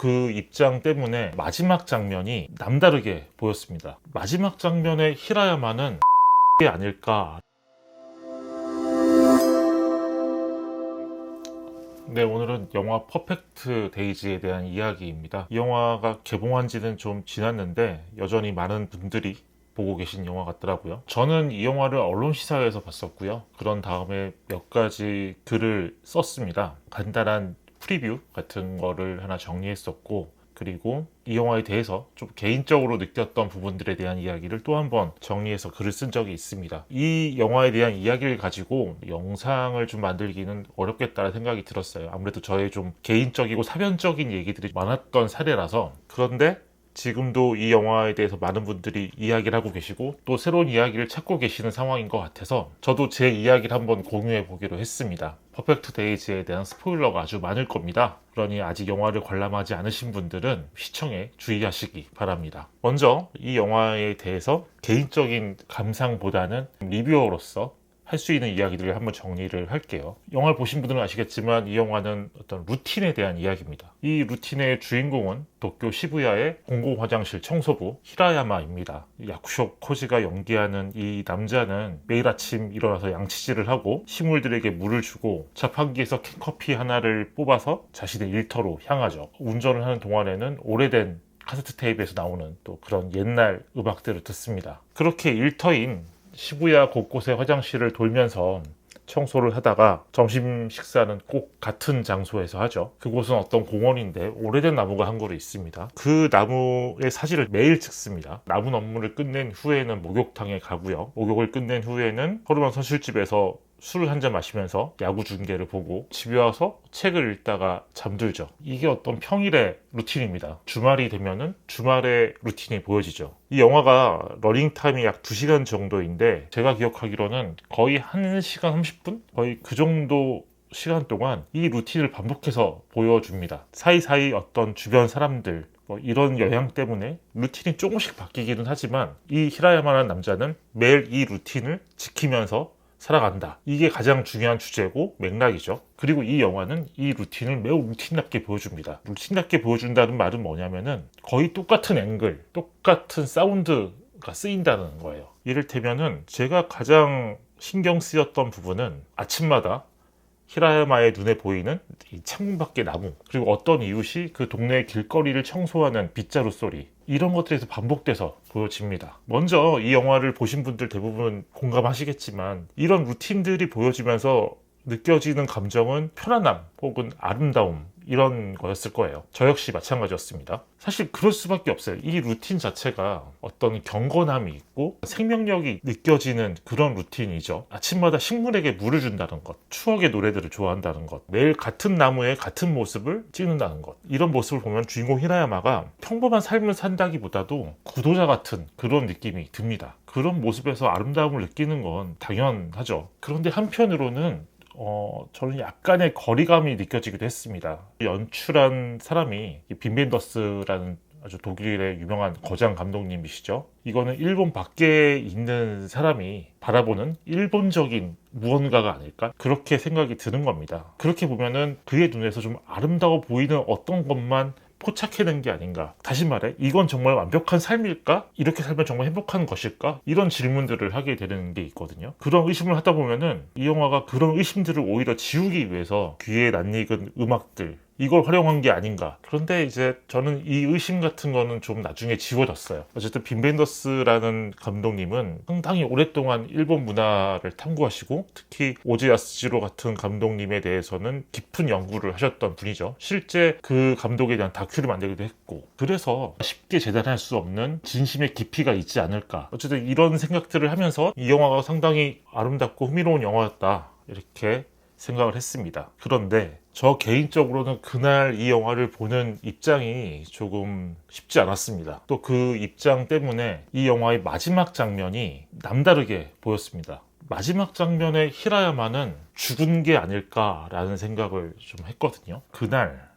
그 입장 때문에 마지막 장면이 남다르게 보였습니다. 마지막 장면의 히라야마는 게 아닐까. 네, 오늘은 영화 퍼펙트 데이즈에 대한 이야기입니다. 이 영화가 개봉한 지는 좀 지났는데 여전히 많은 분들이 보고 계신 영화 같더라고요. 저는 이 영화를 언론시사회에서 봤었고요. 그런 다음에 몇 가지 글을 썼습니다. 간단한 프리뷰 같은 거를 하나 정리했었고, 그리고 이 영화에 대해서 좀 개인적으로 느꼈던 부분들에 대한 이야기를 또 한번 정리해서 글을 쓴 적이 있습니다. 이 영화에 대한 이야기를 가지고 영상을 좀 만들기는 어렵겠다는 생각이 들었어요. 아무래도 저의 좀 개인적이고 사변적인 얘기들이 많았던 사례라서. 그런데 지금도 이 영화에 대해서 많은 분들이 이야기를 하고 계시고 또 새로운 이야기를 찾고 계시는 상황인 것 같아서 저도 제 이야기를 한번 공유해 보기로 했습니다. 퍼펙트 데이즈에 대한 스포일러가 아주 많을 겁니다. 그러니 아직 영화를 관람하지 않으신 분들은 시청에 주의하시기 바랍니다. 먼저 이 영화에 대해서 개인적인 감상보다는 리뷰어로서 할 수 있는 이야기들을 한번 정리를 할게요. 영화를 보신 분들은 아시겠지만 이 영화는 어떤 루틴에 대한 이야기입니다. 이 루틴의 주인공은 도쿄 시부야의 공공 화장실 청소부 히라야마입니다. 야쿠쇼 코지가 연기하는 이 남자는 매일 아침 일어나서 양치질을 하고 식물들에게 물을 주고 자판기에서 캔커피 하나를 뽑아서 자신의 일터로 향하죠. 운전을 하는 동안에는 오래된 카세트 테이프에서 나오는 또 그런 옛날 음악들을 듣습니다. 그렇게 일터인 시부야 곳곳의 화장실을 돌면서 청소를 하다가 점심 식사는 꼭 같은 장소에서 하죠. 그곳은 어떤 공원인데 오래된 나무가 한 그루 있습니다. 그 나무의 사진을 매일 찍습니다. 나무 업무를 끝낸 후에는 목욕탕에 가고요. 목욕을 끝낸 후에는 호르몬 선술집에서 술을 한잔 마시면서 야구 중계를 보고 집에 와서 책을 읽다가 잠들죠. 이게 어떤 평일의 루틴입니다. 주말이 되면은 주말의 루틴이 보여지죠. 이 영화가 러닝타임이 약 2시간 정도인데 제가 기억하기로는 거의 1시간 30분? 거의 그 정도 시간 동안 이 루틴을 반복해서 보여줍니다. 사이사이 어떤 주변 사람들 이런 영향 때문에 루틴이 조금씩 바뀌기는 하지만 이 히라야마라는 남자는 매일 이 루틴을 지키면서 살아간다. 이게 가장 중요한 주제고 맥락이죠. 그리고 이 영화는 이 루틴을 매우 루틴답게 보여줍니다. 루틴답게 보여준다는 말은 뭐냐면은 거의 똑같은 앵글, 똑같은 사운드가 쓰인다는 거예요. 이를테면은 제가 가장 신경 쓰였던 부분은 아침마다 히라야마의 눈에 보이는 이 창문 밖의 나무, 그리고 어떤 이웃이 그 동네의 길거리를 청소하는 빗자루 소리, 이런 것들에서 반복돼서 보여집니다. 먼저 이 영화를 보신 분들 대부분 공감하시겠지만 이런 루틴들이 보여지면서 느껴지는 감정은 편안함 혹은 아름다움, 이런 거였을 거예요. 저 역시 마찬가지였습니다. 사실 그럴 수밖에 없어요. 이 루틴 자체가 어떤 경건함이 있고 생명력이 느껴지는 그런 루틴이죠. 아침마다 식물에게 물을 준다는 것, 추억의 노래들을 좋아한다는 것, 매일 같은 나무에 같은 모습을 찍는다는 것, 이런 모습을 보면 주인공 히라야마가 평범한 삶을 산다기보다도 구도자 같은 그런 느낌이 듭니다. 그런 모습에서 아름다움을 느끼는 건 당연하죠. 그런데 한편으로는 저는 약간의 거리감이 느껴지기도 했습니다. 연출한 사람이 빈 벤더스라는 아주 독일의 유명한 거장 감독님이시죠. 이거는 일본 밖에 있는 사람이 바라보는 일본적인 무언가가 아닐까? 그렇게 생각이 드는 겁니다. 그렇게 보면은 그의 눈에서 좀 아름다워 보이는 어떤 것만 포착해낸 게 아닌가. 다시 말해, 이건 정말 완벽한 삶일까? 이렇게 살면 정말 행복한 것일까? 이런 질문들을 하게 되는 게 있거든요. 그런 의심을 하다 보면은 이 영화가 그런 의심들을 오히려 지우기 위해서 귀에 낯익은 음악들, 이걸 활용한 게 아닌가. 그런데 이제 저는 이 의심 같은 거는 좀 나중에 지워졌어요. 어쨌든 빈 벤더스라는 감독님은 상당히 오랫동안 일본 문화를 탐구하시고 특히 오즈 야스지로 같은 감독님에 대해서는 깊은 연구를 하셨던 분이죠. 실제 그 감독에 대한 다큐를 만들기도 했고, 그래서 쉽게 재단할 수 없는 진심의 깊이가 있지 않을까. 어쨌든 이런 생각들을 하면서 이 영화가 상당히 아름답고 흥미로운 영화였다, 이렇게 생각을 했습니다. 그런데 저 개인적으로는 그날 이 영화를 보는 입장이 조금 쉽지 않았습니다. 또 그 입장 때문에 이 영화의 마지막 장면이 남다르게 보였습니다. 마지막 장면의 히라야마는 죽은 게 아닐까라는 생각을 좀 했거든요. 그날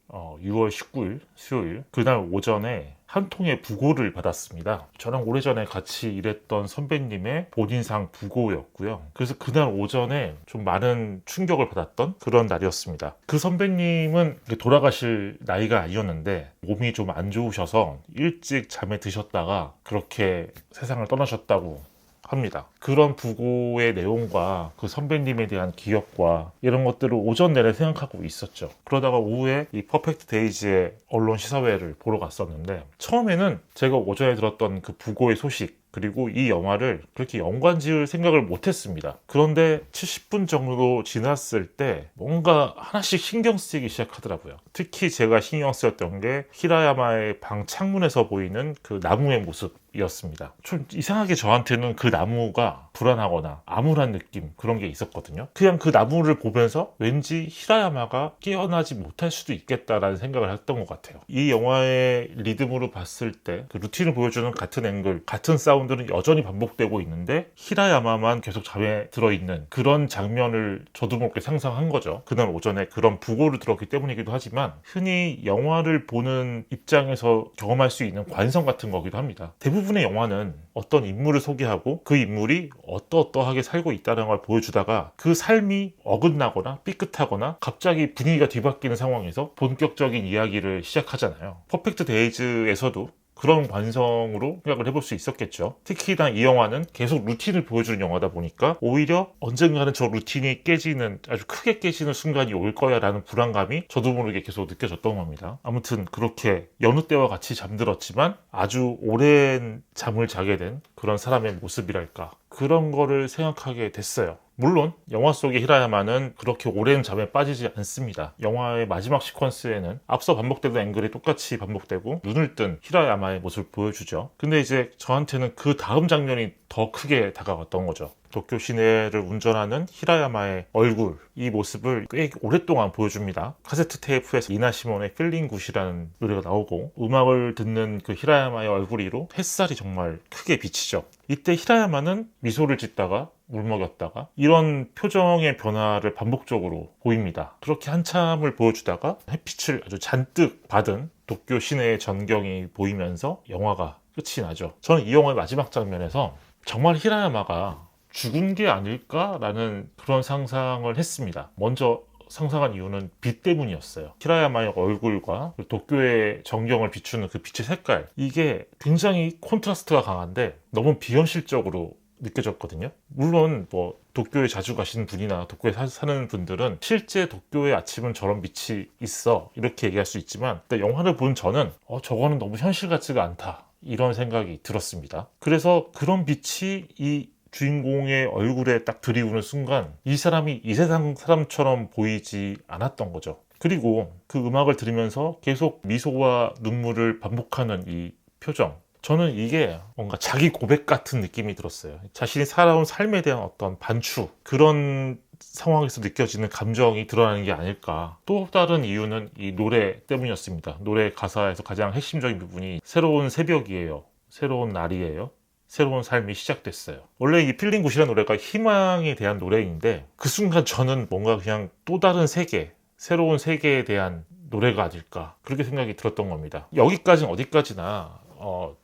6월 19일 수요일, 그날 오전에 한 통의 부고를 받았습니다. 저랑 오래전에 같이 일했던 선배님의 본인상 부고였고요. 그래서 그날 오전에 좀 많은 충격을 받았던 그런 날이었습니다. 그 선배님은 돌아가실 나이가 아니었는데 몸이 좀 안 좋으셔서 일찍 잠에 드셨다가 그렇게 세상을 떠나셨다고 합니다. 그런 부고의 내용과 그 선배님에 대한 기억과 이런 것들을 오전 내내 생각하고 있었죠. 그러다가 오후에 이 퍼펙트 데이즈의 언론 시사회를 보러 갔었는데, 처음에는 제가 오전에 들었던 그 부고의 소식 그리고 이 영화를 그렇게 연관 지을 생각을 못했습니다. 그런데 70분 정도 지났을 때 뭔가 하나씩 신경 쓰이기 시작하더라고요. 특히 제가 신경 쓰였던 게 히라야마의 방 창문에서 보이는 그 나무의 모습이었습니다. 좀 이상하게 저한테는 그 나무가 불안하거나 암울한 느낌, 그런 게 있었거든요. 그냥 그 나무를 보면서 왠지 히라야마가 깨어나지 못할 수도 있겠다라는 생각을 했던 것 같아요. 이 영화의 리듬으로 봤을 때 그 루틴을 보여주는 같은 앵글, 같은 사운드는 여전히 반복되고 있는데 히라야마만 계속 잠에 들어있는 그런 장면을 저도 모르게 상상한 거죠. 그날 오전에 그런 부고를 들었기 때문이기도 하지만 흔히 영화를 보는 입장에서 경험할 수 있는 관성 같은 거기도 합니다. 대부분의 영화는 어떤 인물을 소개하고 그 인물이 어떠어떠하게 살고 있다는 걸 보여주다가 그 삶이 어긋나거나 삐끗하거나 갑자기 분위기가 뒤바뀌는 상황에서 본격적인 이야기를 시작하잖아요. 퍼펙트 데이즈에서도 그런 관성으로 생각을 해볼 수 있었겠죠. 특히나 이 영화는 계속 루틴을 보여주는 영화다 보니까 오히려 언젠가는 저 루틴이 깨지는, 아주 크게 깨지는 순간이 올 거야 라는 불안감이 저도 모르게 계속 느껴졌던 겁니다. 아무튼 그렇게 여느 때와 같이 잠들었지만 아주 오랜 잠을 자게 된 그런 사람의 모습이랄까, 그런 거를 생각하게 됐어요. 물론 영화 속의 히라야마는 그렇게 오랜 잠에 빠지지 않습니다. 영화의 마지막 시퀀스에는 앞서 반복되던 앵글이 똑같이 반복되고 눈을 뜬 히라야마의 모습을 보여주죠. 근데 이제 저한테는 그 다음 장면이 더 크게 다가왔던 거죠. 도쿄 시내를 운전하는 히라야마의 얼굴, 이 모습을 꽤 오랫동안 보여줍니다. 카세트 테이프에서 이나 시몬의 필링 굿이라는 노래가 나오고 음악을 듣는 그 히라야마의 얼굴 위로 햇살이 정말 크게 비치죠. 이때 히라야마는 미소를 짓다가 울먹였다가 이런 표정의 변화를 반복적으로 보입니다. 그렇게 한참을 보여주다가 햇빛을 아주 잔뜩 받은 도쿄 시내의 전경이 보이면서 영화가 끝이 나죠. 저는 이 영화의 마지막 장면에서 정말 히라야마가 죽은 게 아닐까라는 그런 상상을 했습니다. 먼저 상상한 이유는 빛 때문이었어요. 히라야마의 얼굴과 도쿄의 전경을 비추는 그 빛의 색깔, 이게 굉장히 콘트라스트가 강한데 너무 비현실적으로 느껴졌거든요. 물론 뭐 도쿄에 자주 가시는 분이나 도쿄에 사는 분들은 실제 도쿄의 아침은 저런 빛이 있어 이렇게 얘기할 수 있지만, 영화를 본 저는 저거는 너무 현실 같지가 않다, 이런 생각이 들었습니다. 그래서 그런 빛이 이 주인공의 얼굴에 딱 들이우는 순간 이 사람이 이 세상 사람처럼 보이지 않았던 거죠. 그리고 그 음악을 들으면서 계속 미소와 눈물을 반복하는 이 표정, 저는 이게 뭔가 자기 고백 같은 느낌이 들었어요. 자신이 살아온 삶에 대한 어떤 반추, 그런 상황에서 느껴지는 감정이 드러나는 게 아닐까. 또 다른 이유는 이 노래 때문이었습니다. 노래 가사에서 가장 핵심적인 부분이 새로운 새벽이에요, 새로운 날이에요, 새로운 삶이 시작됐어요. 원래 이 필링 굿이라는 노래가 희망에 대한 노래인데 그 순간 저는 뭔가 그냥 또 다른 세계, 새로운 세계에 대한 노래가 아닐까, 그렇게 생각이 들었던 겁니다. 여기까지는 어디까지나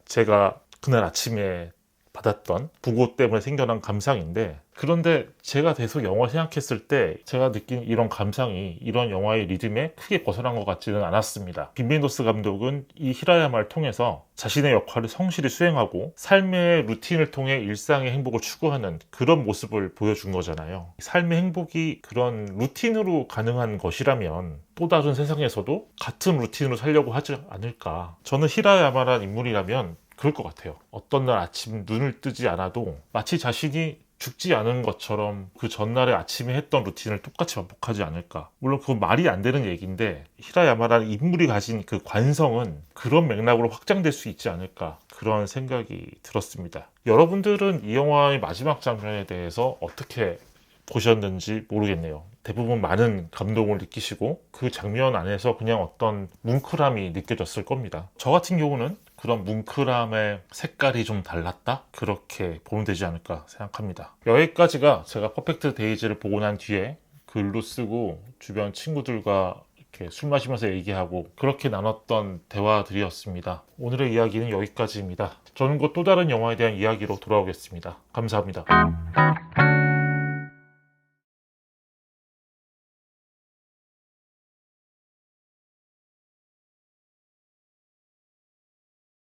제가 그날 아침에 받았던 부고 때문에 생겨난 감상인데, 그런데 제가 계속 영화 생각했을 때 제가 느낀 이런 감상이 이런 영화의 리듬에 크게 벗어난 것 같지는 않았습니다. 빈 벤도스 감독은 이 히라야마를 통해서 자신의 역할을 성실히 수행하고 삶의 루틴을 통해 일상의 행복을 추구하는 그런 모습을 보여준 거잖아요. 삶의 행복이 그런 루틴으로 가능한 것이라면 또 다른 세상에서도 같은 루틴으로 살려고 하지 않을까. 저는 히라야마란 인물이라면 그럴 것 같아요. 어떤 날 아침 눈을 뜨지 않아도 마치 자신이 죽지 않은 것처럼 그 전날의 아침에 했던 루틴을 똑같이 반복하지 않을까. 물론 그건 말이 안 되는 얘기인데 히라야마라는 인물이 가진 그 관성은 그런 맥락으로 확장될 수 있지 않을까, 그런 생각이 들었습니다. 여러분들은 이 영화의 마지막 장면에 대해서 어떻게 보셨는지 모르겠네요. 대부분 많은 감동을 느끼시고 그 장면 안에서 그냥 어떤 뭉클함이 느껴졌을 겁니다. 저 같은 경우는 그런 뭉클함의 색깔이 좀 달랐다? 그렇게 보면 되지 않을까 생각합니다. 여기까지가 제가 퍼펙트 데이즈를 보고 난 뒤에 글로 쓰고 주변 친구들과 이렇게 술 마시면서 얘기하고 그렇게 나눴던 대화들이었습니다. 오늘의 이야기는 여기까지입니다. 저는 곧 또 다른 영화에 대한 이야기로 돌아오겠습니다. 감사합니다.